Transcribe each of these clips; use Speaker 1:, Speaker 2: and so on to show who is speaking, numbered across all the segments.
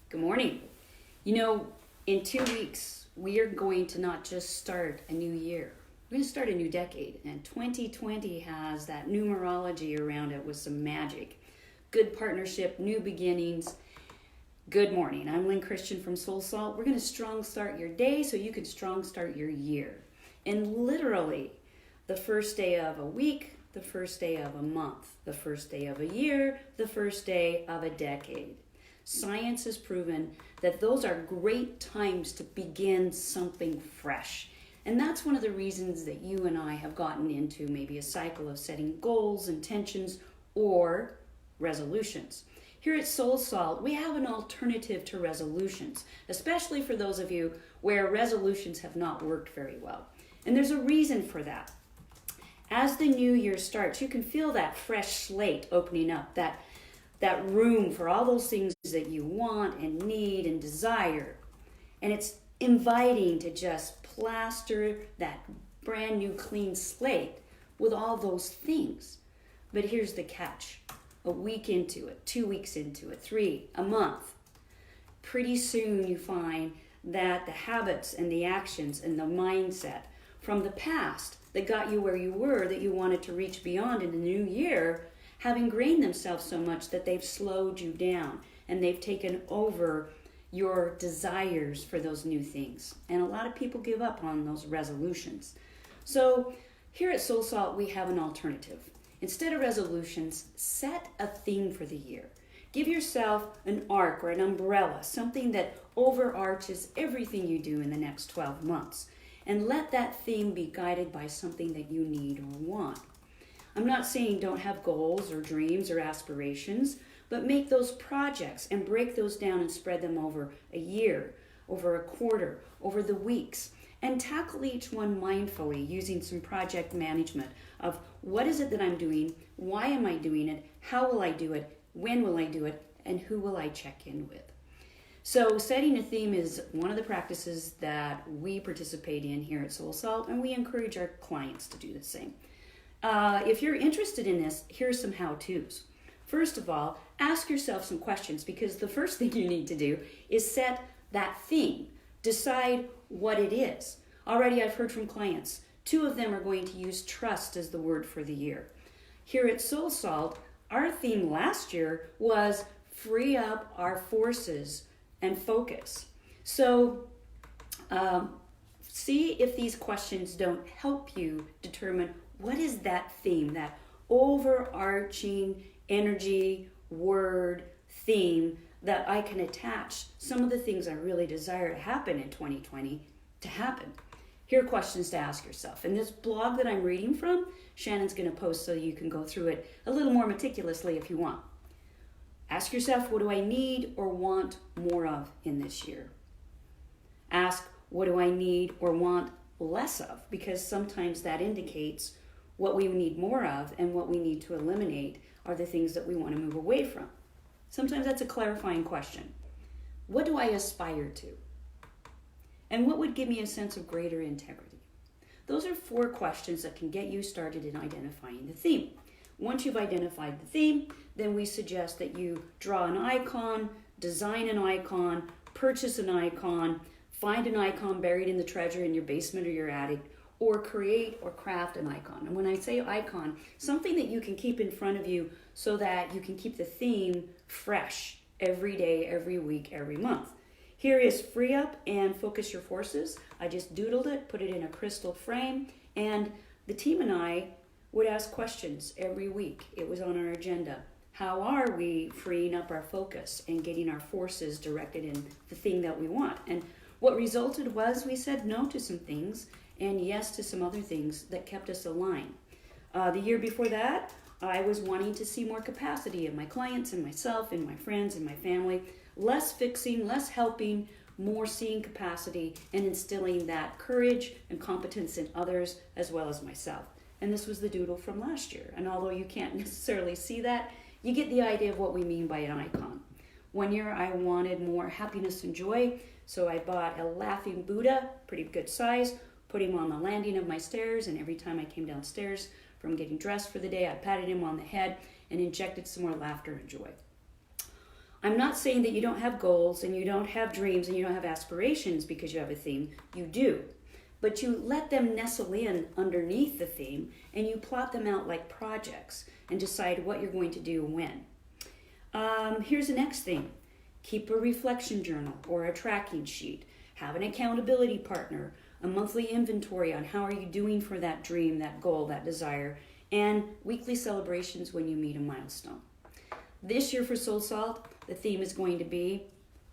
Speaker 1: Good morning. You know, in 2 weeks, we are going to not just start a new year, we're going to start a new decade. And 2020 has that numerology around it with some magic. Good partnership, new beginnings. Good morning. I'm Lyn Christian from SoulSalt. We're going to strong start your day so you can strong start your year. And literally, the first day of a week, the first day of a month, the first day of a year, the first day of a decade. Science has proven that those are great times to begin something fresh. And that's one of the reasons that you and I have gotten into maybe a cycle of setting goals, intentions, or resolutions. Here at SoulSalt, we have an alternative to resolutions, especially for those of you where resolutions have not worked very well. And there's a reason for that. As the new year starts, you can feel that fresh slate opening up, that room for all those things that you want and need and desire. And it's inviting to just plaster that brand new clean slate with all those things. But here's the catch. A week into it, 2 weeks into it, 3, a month. Pretty soon you find that the habits and the actions and the mindset from the past that got you where you were, that you wanted to reach beyond in the new year, have ingrained themselves so much that they've slowed you down and they've taken over your desires for those new things. And a lot of people give up on those resolutions. So here at SoulSalt, we have an alternative. Instead of resolutions, set a theme for the year. Give yourself an arc or an umbrella, something that overarches everything you do in the next 12 months. And let that theme be guided by something that you need or want. I'm not saying don't have goals or dreams or aspirations, but make those projects and break those down and spread them over a year, over a quarter, over the weeks, and tackle each one mindfully using some project management of what is it that I'm doing, why am I doing it, how will I do it, when will I do it, and who will I check in with. So setting a theme is one of the practices that we participate in here at SoulSalt, and we encourage our clients to do the same. If you're interested in this, here's some how-tos. First of all, ask yourself some questions, because the first thing you need to do is set that theme. Decide what it is. Already I've heard from clients, 2 of them are going to use trust as the word for the year. Here at SoulSalt, our theme last year was free up our forces and focus. So see if these questions don't help you determine what is that theme, that overarching energy, word, theme that I can attach some of the things I really desire to happen in 2020 to happen. Here are questions to ask yourself. In this blog that I'm reading from, Shannon's going to post so you can go through it a little more meticulously if you want. Ask yourself, what do I need or want more of in this year? Ask, what do I need or want less of? Because sometimes that indicates what we need more of, and what we need to eliminate are the things that we want to move away from. Sometimes that's a clarifying question. What do I aspire to? And what would give me a sense of greater integrity? Those are 4 questions that can get you started in identifying the theme. Once you've identified the theme, then we suggest that you draw an icon, design an icon, purchase an icon, find an icon buried in the treasure in your basement or your attic, or create or craft an icon. And when I say icon, something that you can keep in front of you so that you can keep the theme fresh every day, every week, every month. Here is free up and focus your forces. I just doodled it, put it in a crystal frame, and the team and I would ask questions every week. It was on our agenda. How are we freeing up our focus and getting our forces directed in the thing that we want? And what resulted was we said no to some things and yes to some other things that kept us aligned. The year before that, I was wanting to see more capacity in my clients and myself and my friends and my family. Less fixing, less helping, more seeing capacity and instilling that courage and competence in others as well as myself. And this was the doodle from last year. And although you can't necessarily see that, you get the idea of what we mean by an icon. One year I wanted more happiness and joy, so I bought a laughing Buddha, pretty good size, put him on the landing of my stairs, and every time I came downstairs from getting dressed for the day, I patted him on the head and injected some more laughter and joy. I'm not saying that you don't have goals and you don't have dreams and you don't have aspirations because you have a theme. You do. But you let them nestle in underneath the theme and you plot them out like projects and decide what you're going to do when. Here's the next thing. Keep a reflection journal or a tracking sheet. Have an accountability partner, a monthly inventory on how are you doing for that dream, that goal, that desire, and weekly celebrations when you meet a milestone. This year for SoulSalt, the theme is going to be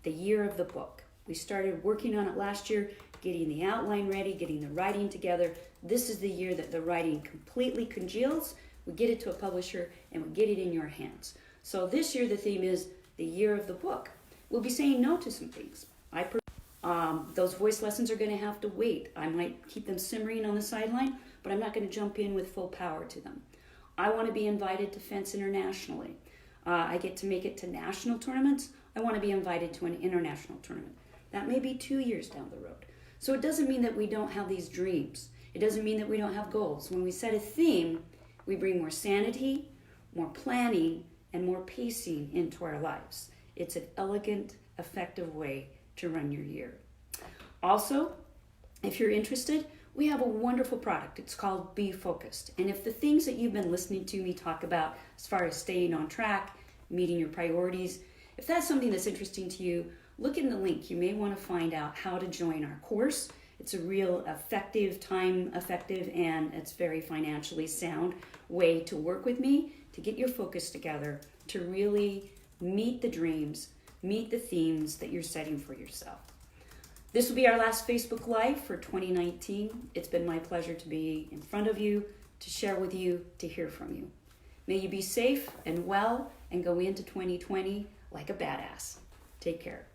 Speaker 1: the year of the book. We started working on it last year, getting the outline ready, getting the writing together. This is the year that the writing completely congeals. We get it to a publisher and we get it in your hands. So this year the theme is the year of the book. We'll be saying no to some things. Those voice lessons are going to have to wait. I might keep them simmering on the sideline, but I'm not going to jump in with full power to them. I want to be invited to fence internationally. I get to make it to national tournaments. I want to be invited to an international tournament. That may be 2 years down the road. So it doesn't mean that we don't have these dreams. It doesn't mean that we don't have goals. When we set a theme, we bring more sanity, more planning, and more pacing into our lives. It's an elegant, effective way to run your year. Also, if you're interested, we have a wonderful product. It's called Be Focused. And if the things that you've been listening to me talk about as far as staying on track, meeting your priorities, if that's something that's interesting to you, look in the link. You may want to find out how to join our course. It's a real effective, time effective, and it's very financially sound way to work with me to get your focus together, to really meet the dreams, meet the themes that you're setting for yourself. This will be our last Facebook Live for 2019. It's been my pleasure to be in front of you, to share with you, to hear from you. May you be safe and well and go into 2020 like a badass. Take care.